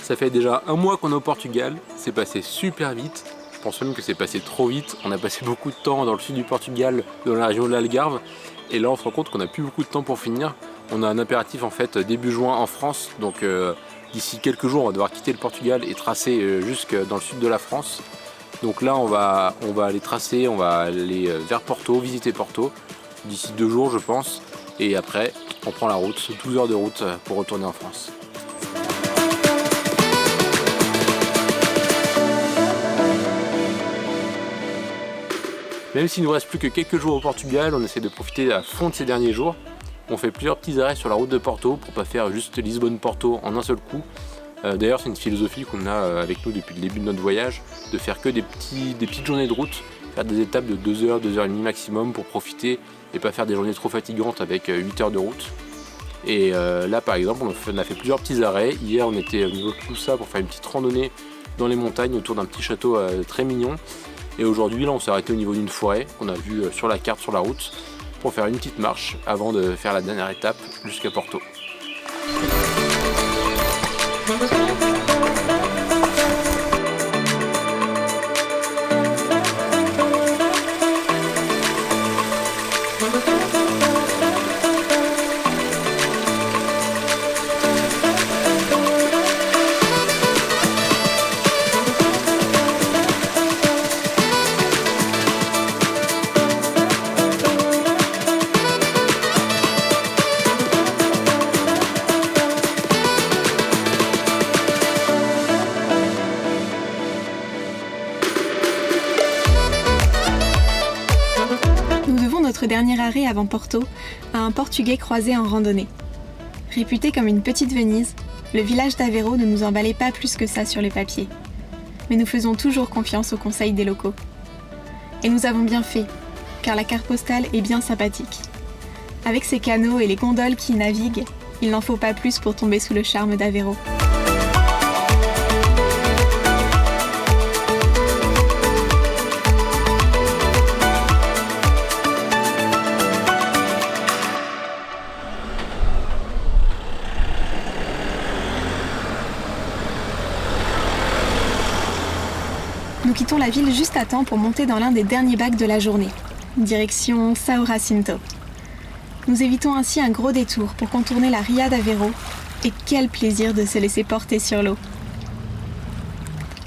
Ça fait déjà un mois qu'on est au Portugal, c'est passé super vite. Je pense même que c'est passé trop vite. On a passé beaucoup de temps dans le sud du Portugal, dans la région de l'Algarve. Et là on se rend compte qu'on n'a plus beaucoup de temps pour finir. On a un impératif en fait début juin en France. Donc d'ici quelques jours on va devoir quitter le Portugal et tracer jusque dans le sud de la France. Donc là on va aller tracer, on va aller vers Porto, visiter Porto. D'ici 2 jours je pense. Et après on prend la route, 12 heures de route pour retourner en France. Même s'il ne nous reste plus que quelques jours au Portugal, on essaie de profiter à fond de ces derniers jours. On fait plusieurs petits arrêts sur la route de Porto pour ne pas faire juste Lisbonne-Porto en un seul coup. D'ailleurs c'est une philosophie qu'on a avec nous depuis le début de notre voyage, de faire que des petites journées de route, faire des étapes de 2 heures, 2 heures et demie maximum pour profiter et pas faire des journées trop fatigantes avec 8 heures de route. Et là par exemple on a fait plusieurs petits arrêts. Hier on était au niveau de Clusa pour faire une petite randonnée dans les montagnes autour d'un petit château très mignon. Et aujourd'hui, là, on s'est arrêté au niveau d'une forêt qu'on a vue sur la carte, sur la route, pour faire une petite marche avant de faire la dernière étape jusqu'à Porto. Notre dernier arrêt avant Porto à un Portugais croisé en randonnée. Réputé comme une petite Venise, le village d'Aveiro ne nous emballait pas plus que ça sur les papiers. Mais nous faisons toujours confiance aux conseils des locaux. Et nous avons bien fait, car la carte postale est bien sympathique. Avec ses canaux et les gondoles qui y naviguent, il n'en faut pas plus pour tomber sous le charme d'Aveiro. Nous quittons la ville juste à temps pour monter dans l'un des derniers bacs de la journée, direction São Jacinto. Nous évitons ainsi un gros détour pour contourner la Ria d'Aveiro, et quel plaisir de se laisser porter sur l'eau.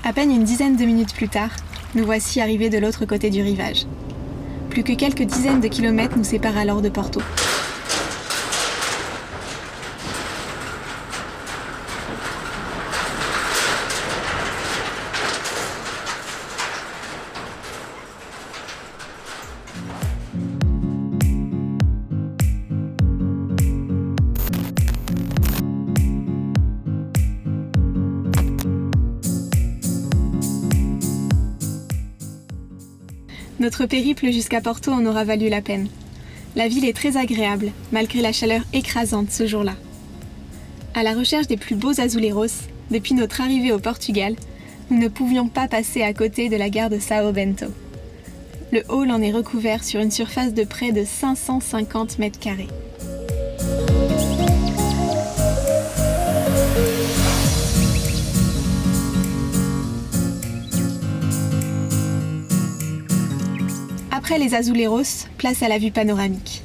À peine une dizaine de minutes plus tard, nous voici arrivés de l'autre côté du rivage. Plus que quelques dizaines de kilomètres nous séparent alors de Porto. Notre périple jusqu'à Porto en aura valu la peine. La ville est très agréable, malgré la chaleur écrasante ce jour-là. À la recherche des plus beaux azuleros, depuis notre arrivée au Portugal, nous ne pouvions pas passer à côté de la gare de São Bento. Le hall en est recouvert sur une surface de près de 550 mètres carrés. Après les azuleros, place à la vue panoramique.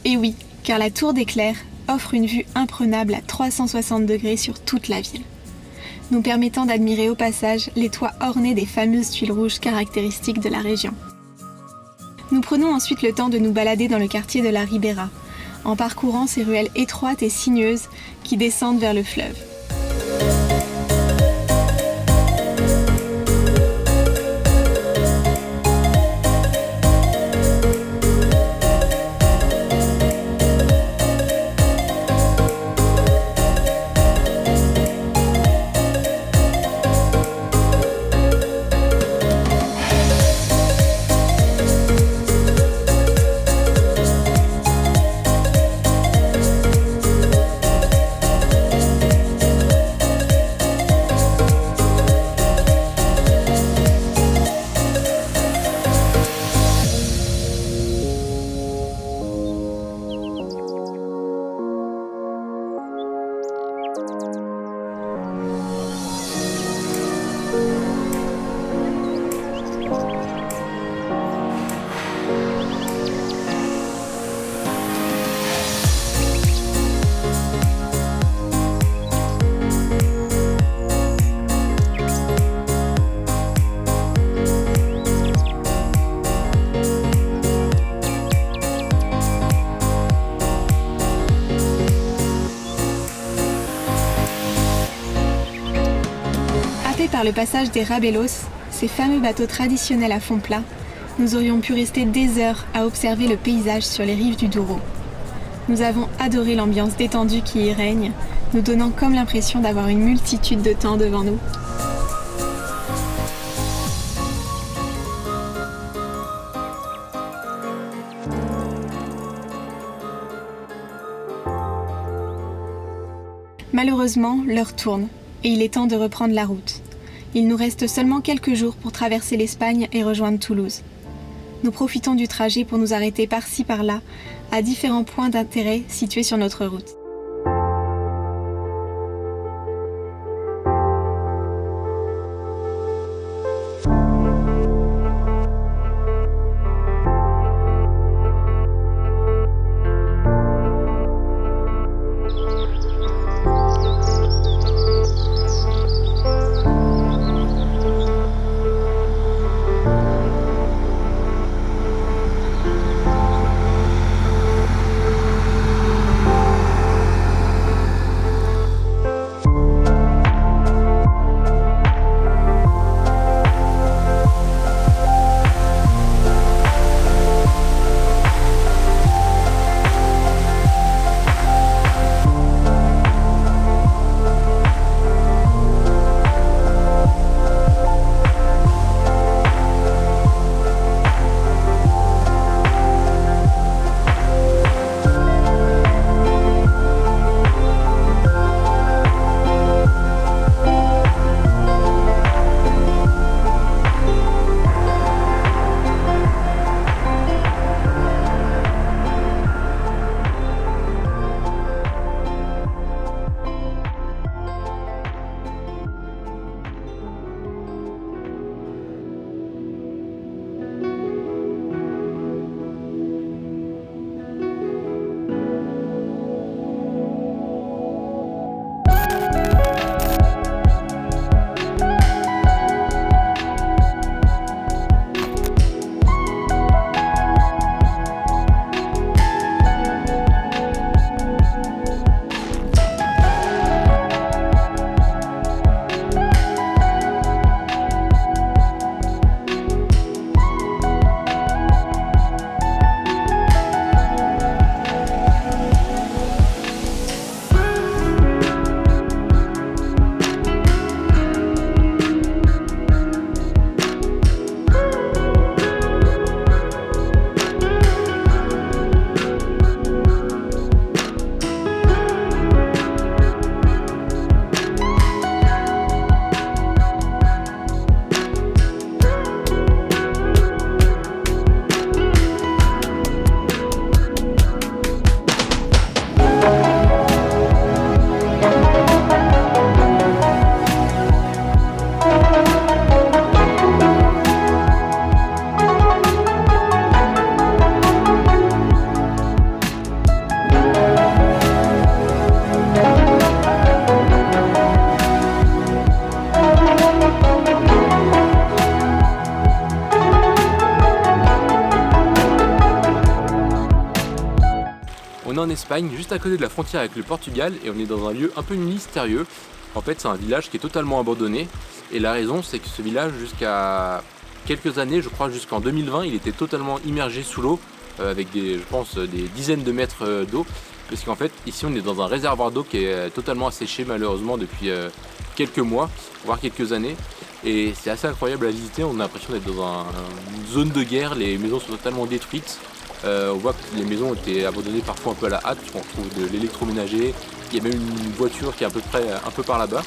Et oui, car la tour d'éclair offre une vue imprenable à 360 degrés sur toute la ville, nous permettant d'admirer au passage les toits ornés des fameuses tuiles rouges caractéristiques de la région. Nous prenons ensuite le temps de nous balader dans le quartier de la Ribeira, en parcourant ces ruelles étroites et sinueuses qui descendent vers le fleuve. Propulsés par le passage des Rabelos, ces fameux bateaux traditionnels à fond plat, nous aurions pu rester des heures à observer le paysage sur les rives du Douro. Nous avons adoré l'ambiance détendue qui y règne, nous donnant comme l'impression d'avoir une multitude de temps devant nous. Malheureusement, l'heure tourne et il est temps de reprendre la route. Il nous reste seulement quelques jours pour traverser l'Espagne et rejoindre Toulouse. Nous profitons du trajet pour nous arrêter par-ci par-là à différents points d'intérêt situés sur notre route. On est en Espagne, juste à côté de la frontière avec le Portugal, et on est dans un lieu un peu mystérieux. En fait, c'est un village qui est totalement abandonné, et la raison, c'est que ce village, jusqu'à quelques années, je crois jusqu'en 2020, il était totalement immergé sous l'eau, avec des dizaines de mètres d'eau, parce qu'en fait, ici, on est dans un réservoir d'eau qui est totalement asséché, malheureusement, depuis quelques mois, voire quelques années. Et c'est assez incroyable à visiter, on a l'impression d'être dans une zone de guerre, les maisons sont totalement détruites. On voit que les maisons ont été abandonnées parfois un peu à la hâte, puisqu'on retrouve de l'électroménager, il y a même une voiture qui est à peu près un peu par là-bas.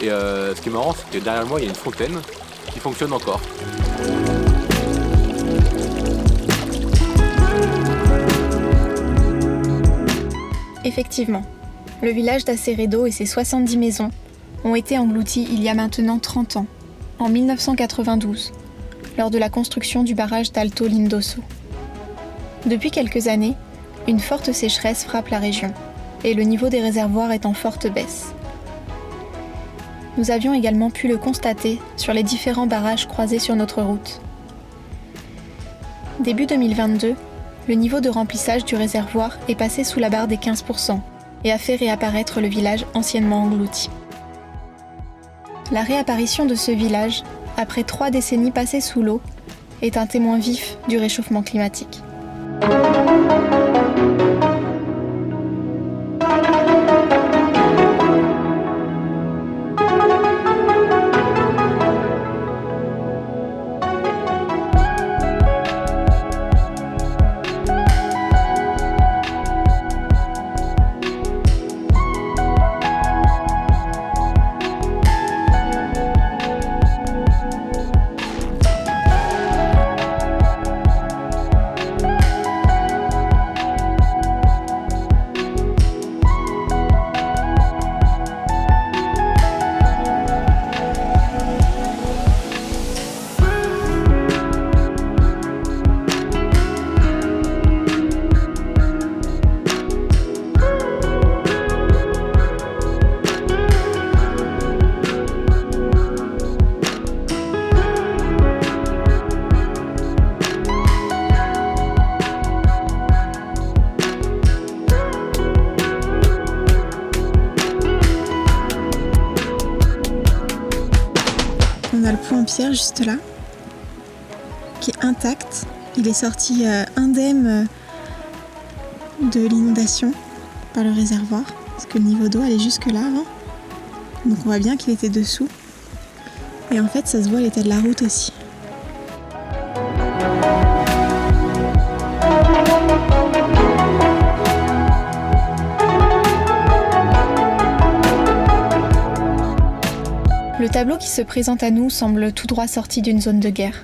Et ce qui est marrant, c'est que derrière moi, il y a une fontaine qui fonctionne encore. Effectivement, le village d'Aceredo et ses 70 maisons ont été engloutis il y a maintenant 30 ans, en 1992, lors de la construction du barrage d'Alto Lindoso. Depuis quelques années, une forte sécheresse frappe la région et le niveau des réservoirs est en forte baisse. Nous avions également pu le constater sur les différents barrages croisés sur notre route. Début 2022, le niveau de remplissage du réservoir est passé sous la barre des 15% et a fait réapparaître le village anciennement englouti. La réapparition de ce village, après 3 décennies passées sous l'eau, est un témoin vif du réchauffement climatique. On a le pont en pierre juste là, qui est intact. Il est sorti indemne de l'inondation par le réservoir, parce que le niveau d'eau allait jusque là avant. Donc on voit bien qu'il était dessous. Et en fait, ça se voit à l'état de la route aussi. Le tableau qui se présente à nous semble tout droit sorti d'une zone de guerre.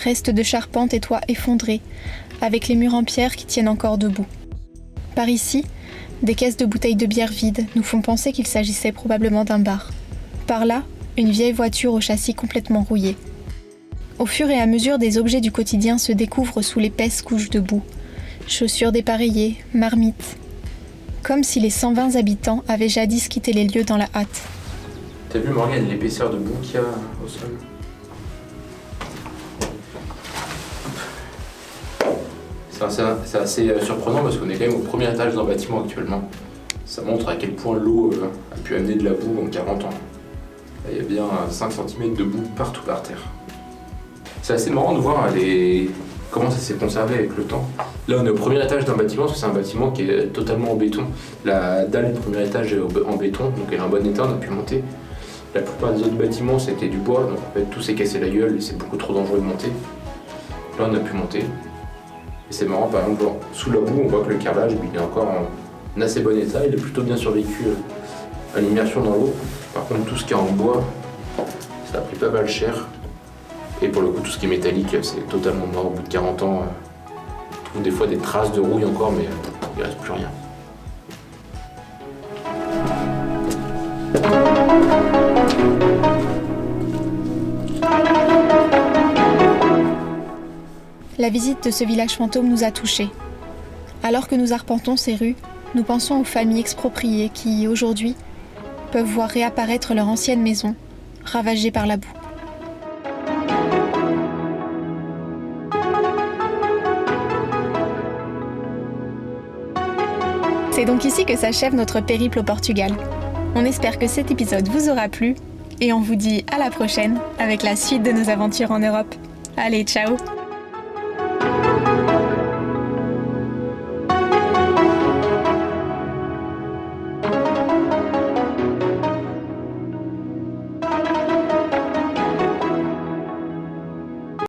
Restes de charpente et toits effondrés, avec les murs en pierre qui tiennent encore debout. Par ici, des caisses de bouteilles de bière vides nous font penser qu'il s'agissait probablement d'un bar. Par là, une vieille voiture au châssis complètement rouillé. Au fur et à mesure, des objets du quotidien se découvrent sous l'épaisse couche de boue. Chaussures dépareillées, marmites. Comme si les 120 habitants avaient jadis quitté les lieux dans la hâte. T'as vu Morgane l'épaisseur de boue qu'il y a au sol? C'est assez surprenant parce qu'on est quand même au premier étage d'un bâtiment actuellement. Ça montre à quel point l'eau a pu amener de la boue en 40 ans. Là, il y a bien 5 cm de boue partout par terre. C'est assez marrant de voir comment ça s'est conservé avec le temps. Là on est au premier étage d'un bâtiment, parce que c'est un bâtiment qui est totalement en béton. La dalle du premier étage est en béton, donc elle est en bon état, on a pu monter. La plupart des autres bâtiments c'était du bois, donc en fait tout s'est cassé la gueule et c'est beaucoup trop dangereux de monter. Là on a pu monter. Et c'est marrant, par exemple, sous la boue on voit que le carrelage il est encore en assez bon état, il est plutôt bien survécu à l'immersion dans l'eau. Par contre tout ce qui est en bois, ça a pris pas mal cher. Et pour le coup tout ce qui est métallique c'est totalement mort au bout de 40 ans. On trouve des fois des traces de rouille encore mais il reste plus rien. La visite de ce village fantôme nous a touchés. Alors que nous arpentons ces rues, nous pensons aux familles expropriées qui, aujourd'hui, peuvent voir réapparaître leur ancienne maison, ravagée par la boue. C'est donc ici que s'achève notre périple au Portugal. On espère que cet épisode vous aura plu et on vous dit à la prochaine avec la suite de nos aventures en Europe. Allez, ciao!